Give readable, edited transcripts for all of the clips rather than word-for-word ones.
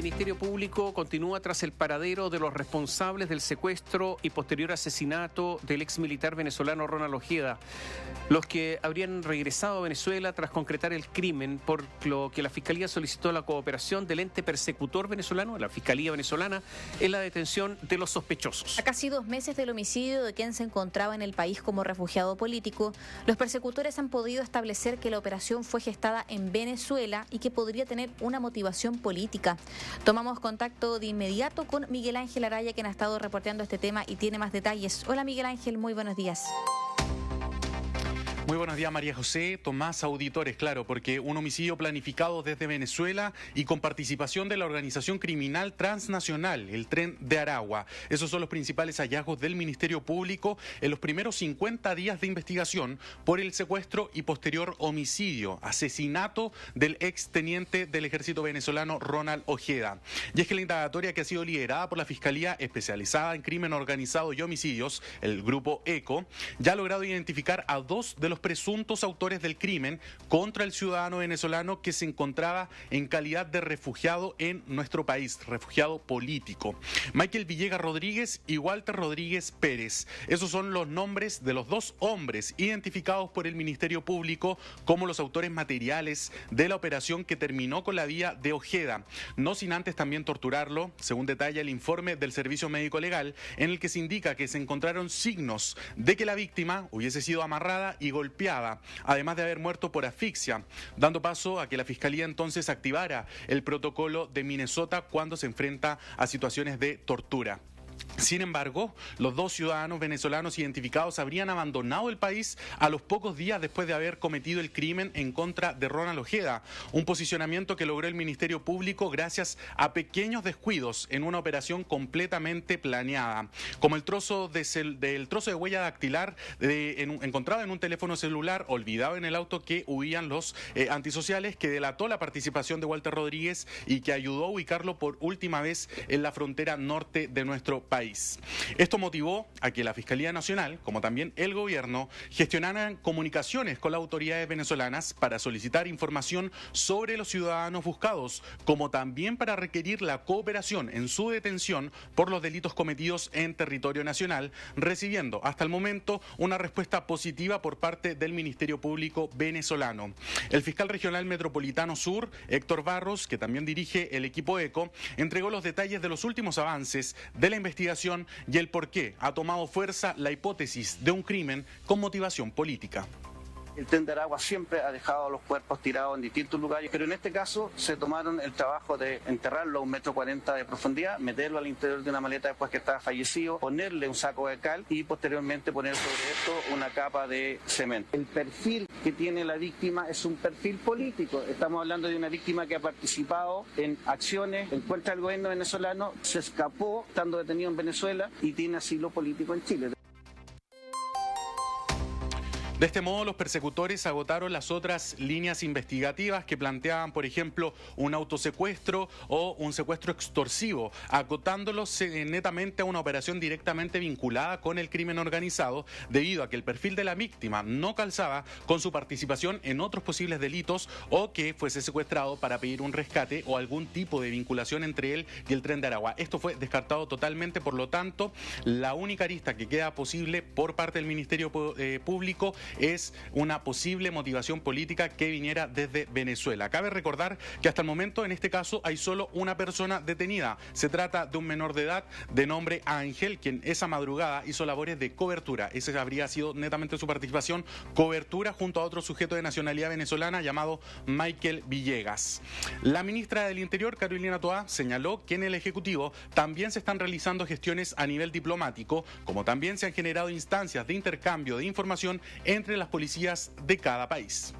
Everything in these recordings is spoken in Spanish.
Ministerio Público continúa tras el paradero de los responsables del secuestro y posterior asesinato del ex militar venezolano Ronald Ojeda, los que habrían regresado a Venezuela tras concretar el crimen, por lo que la Fiscalía solicitó la cooperación del ente persecutor venezolano, la Fiscalía venezolana, en la detención de los sospechosos. A casi 2 meses del homicidio de quien se encontraba en el país como refugiado político, los persecutores han podido establecer que la operación fue gestada en Venezuela y que podría tener una motivación política. Tomamos contacto de inmediato con Miguel Ángel Araya, quien ha estado reporteando este tema y tiene más detalles. Hola Miguel Ángel, muy buenos días. Muy buenos días, María José. Tomás, auditores, claro, porque un homicidio planificado desde Venezuela y con participación de la organización criminal transnacional, el Tren de Aragua. Esos son los principales hallazgos del Ministerio Público en los primeros 50 días de investigación por el secuestro y posterior homicidio, asesinato del exteniente del ejército venezolano Ronald Ojeda. Y es que la indagatoria, que ha sido liderada por la Fiscalía especializada en crimen organizado y homicidios, el Grupo ECO, ya ha logrado identificar a 2 de los presuntos autores del crimen contra el ciudadano venezolano que se encontraba en calidad de refugiado en nuestro país, refugiado político. Michael Villegas Rodríguez y Walter Rodríguez Pérez. Esos son los nombres de los 2 hombres identificados por el Ministerio Público como los autores materiales de la operación que terminó con la vida de Ojeda, no sin antes también torturarlo, según detalla el informe del Servicio Médico Legal, en el que se indica que se encontraron signos de que la víctima hubiese sido amarrada y golpeada, además de haber muerto por asfixia, dando paso a que la Fiscalía entonces activara el protocolo de Minnesota cuando se enfrenta a situaciones de tortura. Sin embargo, los 2 ciudadanos venezolanos identificados habrían abandonado el país a los pocos días después de haber cometido el crimen en contra de Ronald Ojeda, un posicionamiento que logró el Ministerio Público gracias a pequeños descuidos en una operación completamente planeada, como el trozo de huella dactilar encontrado en un teléfono celular olvidado en el auto que huían los antisociales, que delató la participación de Walter Rodríguez y que ayudó a ubicarlo por última vez en la frontera norte de nuestro país. Esto motivó a que la Fiscalía Nacional, como también el gobierno, gestionaran comunicaciones con las autoridades venezolanas para solicitar información sobre los ciudadanos buscados, como también para requerir la cooperación en su detención por los delitos cometidos en territorio nacional, recibiendo hasta el momento una respuesta positiva por parte del Ministerio Público venezolano. El fiscal regional metropolitano sur, Héctor Barros, que también dirige el equipo ECO, entregó los detalles de los últimos avances de la investigación y el por qué ha tomado fuerza la hipótesis de un crimen con motivación política. El Tren de Aragua siempre ha dejado los cuerpos tirados en distintos lugares, pero en este caso se tomaron el trabajo de enterrarlo a 1,40 metros de profundidad, meterlo al interior de una maleta después que estaba fallecido, ponerle un saco de cal y posteriormente poner sobre esto una capa de cemento. El perfil que tiene la víctima es un perfil político. Estamos hablando de una víctima que ha participado en acciones en contra del gobierno venezolano, se escapó estando detenido en Venezuela y tiene asilo político en Chile. De este modo, los persecutores agotaron las otras líneas investigativas que planteaban, por ejemplo, un autosecuestro o un secuestro extorsivo, acotándolos netamente a una operación directamente vinculada con el crimen organizado, debido a que el perfil de la víctima no calzaba con su participación en otros posibles delitos o que fuese secuestrado para pedir un rescate o algún tipo de vinculación entre él y el Tren de Aragua. Esto fue descartado totalmente, por lo tanto, la única arista que queda posible por parte del Ministerio Público es una posible motivación política que viniera desde Venezuela. Cabe recordar que hasta el momento, en este caso, hay solo una persona detenida. Se trata de un menor de edad de nombre Ángel, quien esa madrugada hizo labores de cobertura. Esa habría sido netamente su participación, cobertura junto a otro sujeto de nacionalidad venezolana llamado Michael Villegas. La ministra del Interior, Carolina Toá, señaló que en el Ejecutivo también se están realizando gestiones a nivel diplomático, como también se han generado instancias de intercambio de información entre las policías de cada país.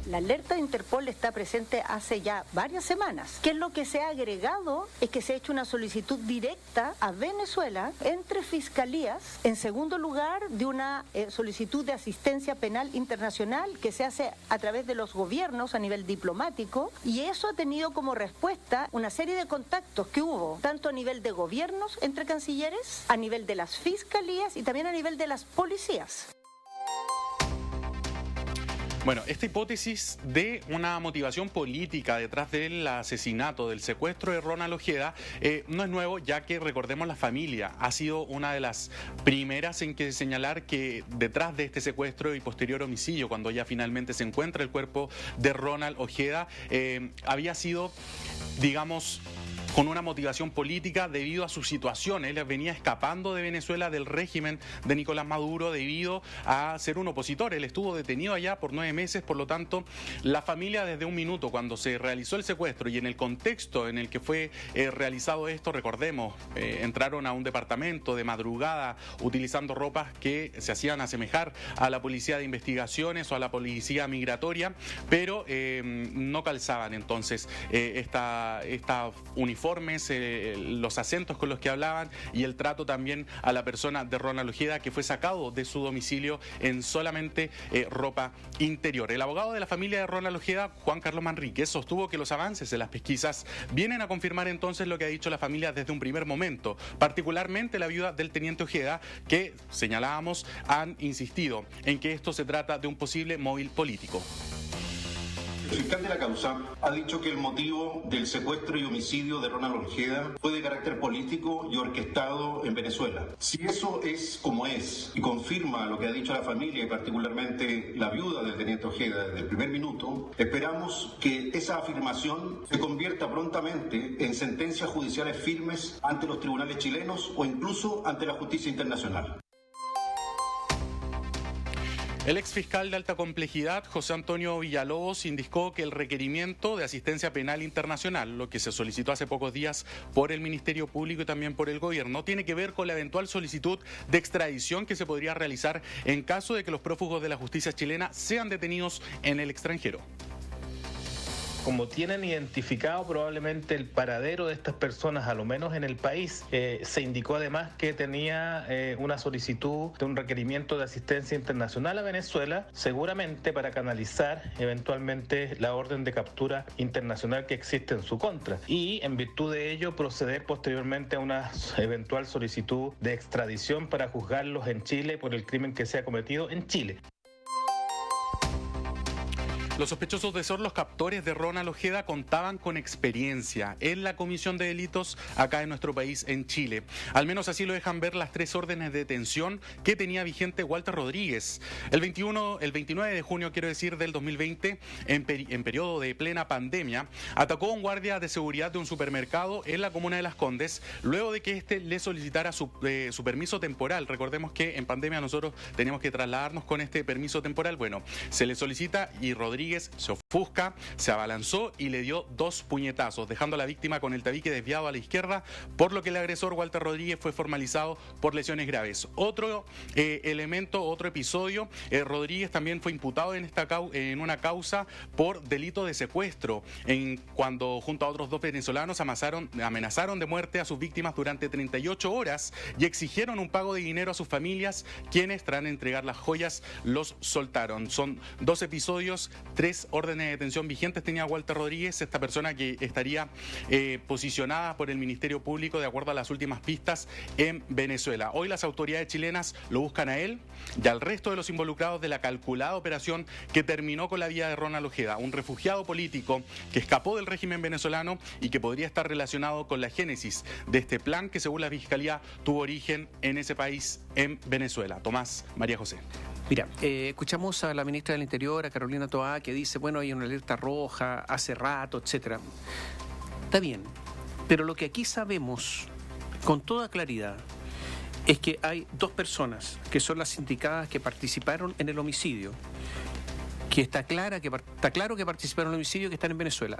La alerta de Interpol está presente hace ya varias semanas. ¿Qué es lo que se ha agregado? Es que se ha hecho una solicitud directa a Venezuela entre fiscalías, en segundo lugar de una solicitud de asistencia penal internacional que se hace a través de los gobiernos a nivel diplomático, y eso ha tenido como respuesta una serie de contactos que hubo, tanto a nivel de gobiernos entre cancilleres, a nivel de las fiscalías y también a nivel de las policías. Bueno, esta hipótesis de una motivación política detrás del asesinato, del secuestro de Ronald Ojeda, no es nuevo, ya que, recordemos, la familia ha sido una de las primeras en que señalar que detrás de este secuestro y posterior homicidio, cuando ya finalmente se encuentra el cuerpo de Ronald Ojeda, había sido, digamos, con una motivación política debido a su situación. Él venía escapando de Venezuela del régimen de Nicolás Maduro debido a ser un opositor. Él estuvo detenido allá por 9 meses, por lo tanto, la familia desde un minuto, cuando se realizó el secuestro y en el contexto en el que fue realizado esto, recordemos, entraron a un departamento de madrugada utilizando ropas que se hacían asemejar a la policía de investigaciones o a la policía migratoria, pero no calzaban entonces esta uniformes, los acentos con los que hablaban y el trato también a la persona de Ronald Ojeda, que fue sacado de su domicilio en solamente ropa interior. El abogado de la familia de Ronald Ojeda, Juan Carlos Manríquez, sostuvo que los avances de las pesquisas vienen a confirmar entonces lo que ha dicho la familia desde un primer momento, particularmente la viuda del teniente Ojeda, que, señalábamos, han insistido en que esto se trata de un posible móvil político. El fiscal de la causa ha dicho que el motivo del secuestro y homicidio de Ronald Ojeda fue de carácter político y orquestado en Venezuela. Si eso es como es y confirma lo que ha dicho la familia y particularmente la viuda del teniente Ojeda desde el primer minuto, esperamos que esa afirmación se convierta prontamente en sentencias judiciales firmes ante los tribunales chilenos o incluso ante la justicia internacional. El exfiscal de alta complejidad, José Antonio Villalobos, indicó que el requerimiento de asistencia penal internacional, lo que se solicitó hace pocos días por el Ministerio Público y también por el Gobierno, tiene que ver con la eventual solicitud de extradición que se podría realizar en caso de que los prófugos de la justicia chilena sean detenidos en el extranjero. Como tienen identificado probablemente el paradero de estas personas, a lo menos en el país, se indicó además que tenía una solicitud de un requerimiento de asistencia internacional a Venezuela, seguramente para canalizar eventualmente la orden de captura internacional que existe en su contra y en virtud de ello proceder posteriormente a una eventual solicitud de extradición para juzgarlos en Chile por el crimen que se ha cometido en Chile. Los sospechosos de ser los captores de Ronald Ojeda contaban con experiencia en la comisión de delitos acá en nuestro país, en Chile. Al menos así lo dejan ver las 3 órdenes de detención que tenía vigente Walter Rodríguez. El 29 de junio, del 2020, en periodo de plena pandemia, atacó a un guardia de seguridad de un supermercado en la comuna de Las Condes, luego de que éste le solicitara su permiso temporal. Recordemos que en pandemia nosotros teníamos que trasladarnos con este permiso temporal. Bueno, se le solicita y Rodríguez se ofusca, se abalanzó y le dio 2 puñetazos, dejando a la víctima con el tabique desviado a la izquierda, por lo que el agresor Walter Rodríguez fue formalizado por lesiones graves. Otro episodio, Rodríguez también fue imputado en una causa por delito de secuestro, cuando junto a otros 2 venezolanos amenazaron de muerte a sus víctimas durante 38 horas y exigieron un pago de dinero a sus familias, quienes tras entregar las joyas los soltaron. Son 2 episodios, 3 órdenes de detención vigentes tenía Walter Rodríguez, esta persona que estaría posicionada por el Ministerio Público de acuerdo a las últimas pistas en Venezuela. Hoy las autoridades chilenas lo buscan a él y al resto de los involucrados de la calculada operación que terminó con la vida de Ronald Ojeda, un refugiado político que escapó del régimen venezolano y que podría estar relacionado con la génesis de este plan que, según la Fiscalía, tuvo origen en ese país, en Venezuela. Tomás, María José. Mira, escuchamos a la ministra del Interior, a Carolina Toá, que dice, bueno, hay una alerta roja hace rato, etcétera. Está bien, pero lo que aquí sabemos con toda claridad es que hay 2 personas que son las indicadas que participaron en el homicidio, que está claro que participaron en el homicidio, que están en Venezuela.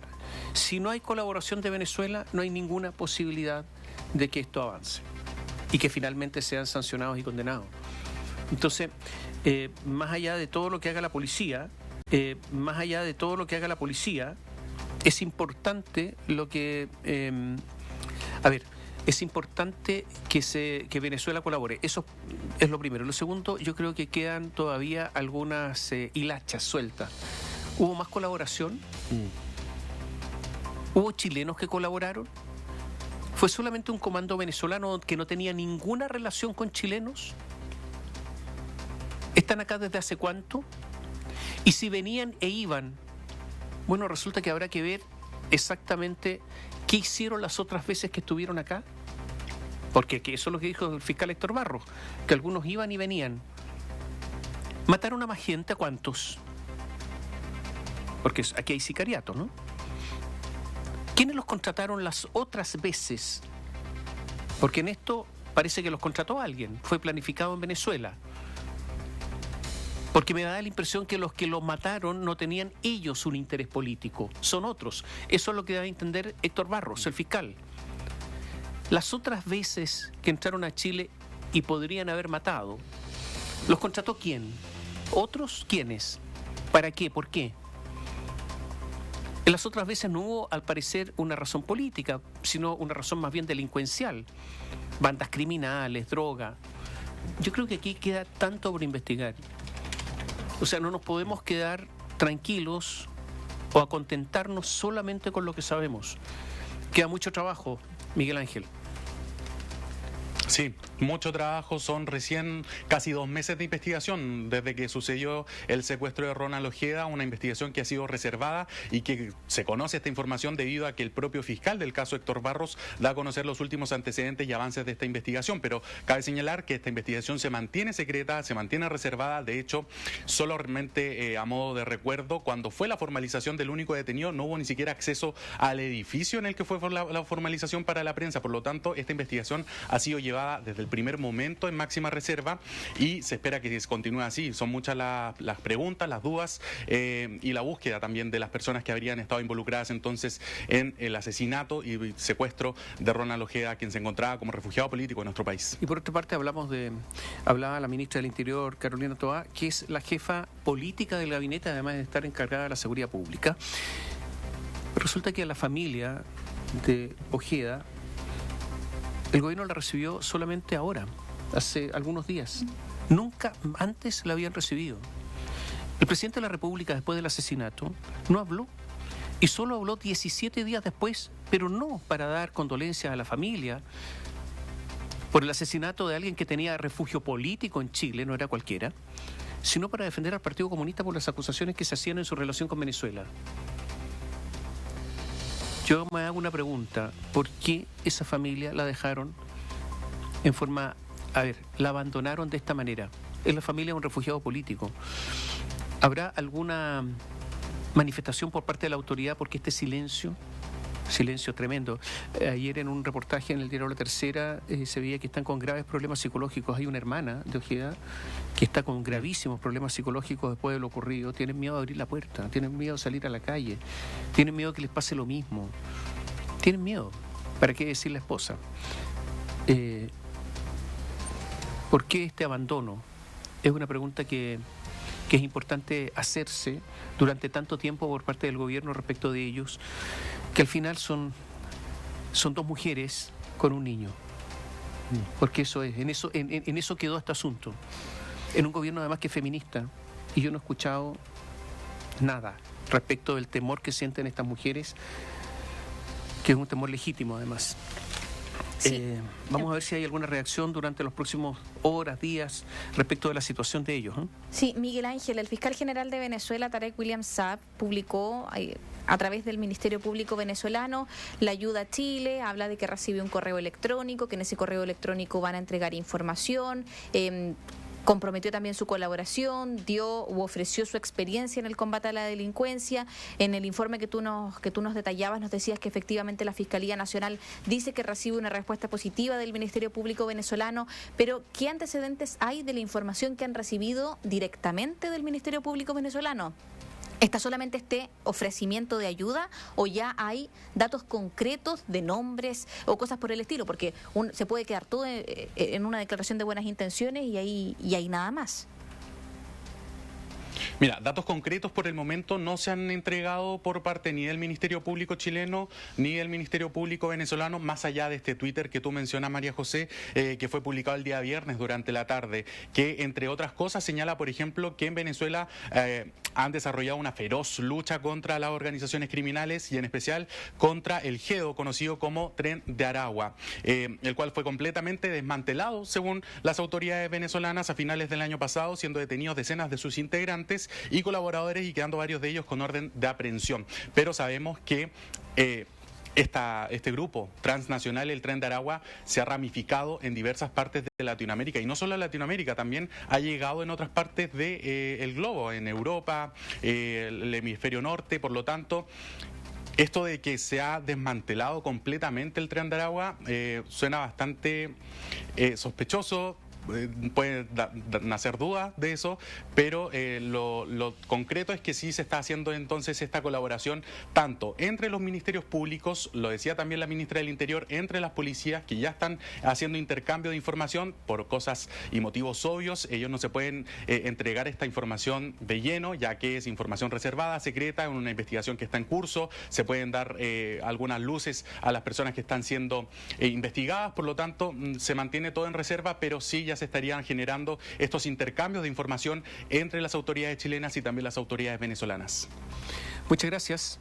Si no hay colaboración de Venezuela, no hay ninguna posibilidad de que esto avance y que finalmente sean sancionados y condenados. Entonces, más allá de todo lo que haga la policía, es importante es importante que Venezuela colabore. Eso es lo primero. Lo segundo, yo creo que quedan todavía algunas hilachas sueltas. ¿Hubo más colaboración? ¿Hubo chilenos que colaboraron? ¿Fue solamente un comando venezolano que no tenía ninguna relación con chilenos? ¿Están acá desde hace cuánto? Y si venían e iban, bueno, resulta que habrá que ver exactamente qué hicieron las otras veces que estuvieron acá. Porque eso es lo que dijo el fiscal Héctor Barros, que algunos iban y venían. ¿Mataron a más gente? ¿A cuántos? Porque aquí hay sicariato, ¿no? ¿Quiénes los contrataron las otras veces? Porque en esto parece que los contrató alguien. Fue planificado en Venezuela. Porque me da la impresión que los que los mataron no tenían ellos un interés político, son otros. Eso es lo que debe entender Héctor Barros, el fiscal. Las otras veces que entraron a Chile y podrían haber matado, ¿los contrató quién? ¿Otros? ¿Quiénes? ¿Para qué? ¿Por qué? En las otras veces no hubo, al parecer, una razón política, sino una razón más bien delincuencial. Bandas criminales, droga. Yo creo que aquí queda tanto por investigar. O sea, no nos podemos quedar tranquilos o acontentarnos solamente con lo que sabemos. Queda mucho trabajo, Miguel Ángel. Sí, mucho trabajo, son recién casi 2 meses de investigación desde que sucedió el secuestro de Ronald Ojeda, una investigación que ha sido reservada y que se conoce esta información debido a que el propio fiscal del caso Héctor Barros da a conocer los últimos antecedentes y avances de esta investigación, pero cabe señalar que esta investigación se mantiene secreta, se mantiene reservada. De hecho, solamente a modo de recuerdo, cuando fue la formalización del único detenido no hubo ni siquiera acceso al edificio en el que fue la formalización para la prensa. Por lo tanto, esta investigación ha sido llevada desde el primer momento en máxima reserva y se espera que continúe así. Son muchas las preguntas, las dudas y la búsqueda también de las personas que habrían estado involucradas entonces en el asesinato y secuestro de Ronald Ojeda, quien se encontraba como refugiado político en nuestro país. Y por otra parte hablaba la ministra del Interior, Carolina Toá, que es la jefa política del gabinete, además de estar encargada de la seguridad pública. Pero resulta que a la familia de Ojeda el gobierno la recibió solamente ahora, hace algunos días. Nunca antes la habían recibido. El presidente de la República, después del asesinato, no habló. Y solo habló 17 días después, pero no para dar condolencias a la familia por el asesinato de alguien que tenía refugio político en Chile, no era cualquiera, sino para defender al Partido Comunista por las acusaciones que se hacían en su relación con Venezuela. Yo me hago una pregunta, ¿por qué esa familia la dejaron en forma, la abandonaron de esta manera? Es la familia de un refugiado político. ¿Habrá alguna manifestación por parte de la autoridad porque este silencio tremendo? Ayer en un reportaje en el diario La Tercera se veía que están con graves problemas psicológicos. Hay una hermana de Ojeda que está con gravísimos problemas psicológicos después de lo ocurrido. Tienen miedo de abrir la puerta, tienen miedo de salir a la calle, tienen miedo que les pase lo mismo. Tienen miedo. ¿Para qué decir la esposa? ¿Por qué este abandono? Es una pregunta que es importante hacerse durante tanto tiempo por parte del gobierno respecto de ellos, que al final son 2 mujeres con un niño. Porque eso es, en eso quedó este asunto. En un gobierno además que es feminista, y yo no he escuchado nada respecto del temor que sienten estas mujeres, que es un temor legítimo además. Sí. Vamos a ver si hay alguna reacción durante los próximos horas, días, respecto de la situación de ellos. Sí, Miguel Ángel, el fiscal general de Venezuela, Tarek William Saab, publicó a través del Ministerio Público venezolano la ayuda a Chile, habla de que recibe un correo electrónico, que en ese correo electrónico van a entregar información, comprometió también su colaboración, ofreció su experiencia en el combate a la delincuencia. En el informe que tú nos detallabas, nos decías que efectivamente la Fiscalía Nacional dice que recibe una respuesta positiva del Ministerio Público venezolano, pero ¿qué antecedentes hay de la información que han recibido directamente del Ministerio Público venezolano? ¿Está solamente este ofrecimiento de ayuda o ya hay datos concretos de nombres o cosas por el estilo? Porque se puede quedar todo en una declaración de buenas intenciones y ahí nada más. Mira, datos concretos por el momento no se han entregado por parte ni del Ministerio Público chileno ni del Ministerio Público venezolano, más allá de este Twitter que tú mencionas, María José, que fue publicado el día viernes durante la tarde, que entre otras cosas señala, por ejemplo, que en Venezuela han desarrollado una feroz lucha contra las organizaciones criminales y en especial contra el GEDO, conocido como Tren de Aragua, el cual fue completamente desmantelado según las autoridades venezolanas a finales del año pasado, siendo detenidos decenas de sus integrantes y colaboradores, y quedando varios de ellos con orden de aprehensión. Pero sabemos que este grupo transnacional, el Tren de Aragua, se ha ramificado en diversas partes de Latinoamérica, y no solo en Latinoamérica, también ha llegado en otras partes del globo, en Europa, el hemisferio norte. Por lo tanto, esto de que se ha desmantelado completamente el Tren de Aragua suena bastante sospechoso. Puede nacer dudas de eso, pero lo concreto es que sí se está haciendo entonces esta colaboración tanto entre los ministerios públicos, lo decía también la ministra del Interior, entre las policías, que ya están haciendo intercambio de información por cosas y motivos obvios. Ellos no se pueden entregar esta información de lleno, ya que es información reservada, secreta, en una investigación que está en curso. Se pueden dar algunas luces a las personas que están siendo investigadas, por lo tanto se mantiene todo en reserva, pero sí ya se estarían generando estos intercambios de información entre las autoridades chilenas y también las autoridades venezolanas. Muchas gracias.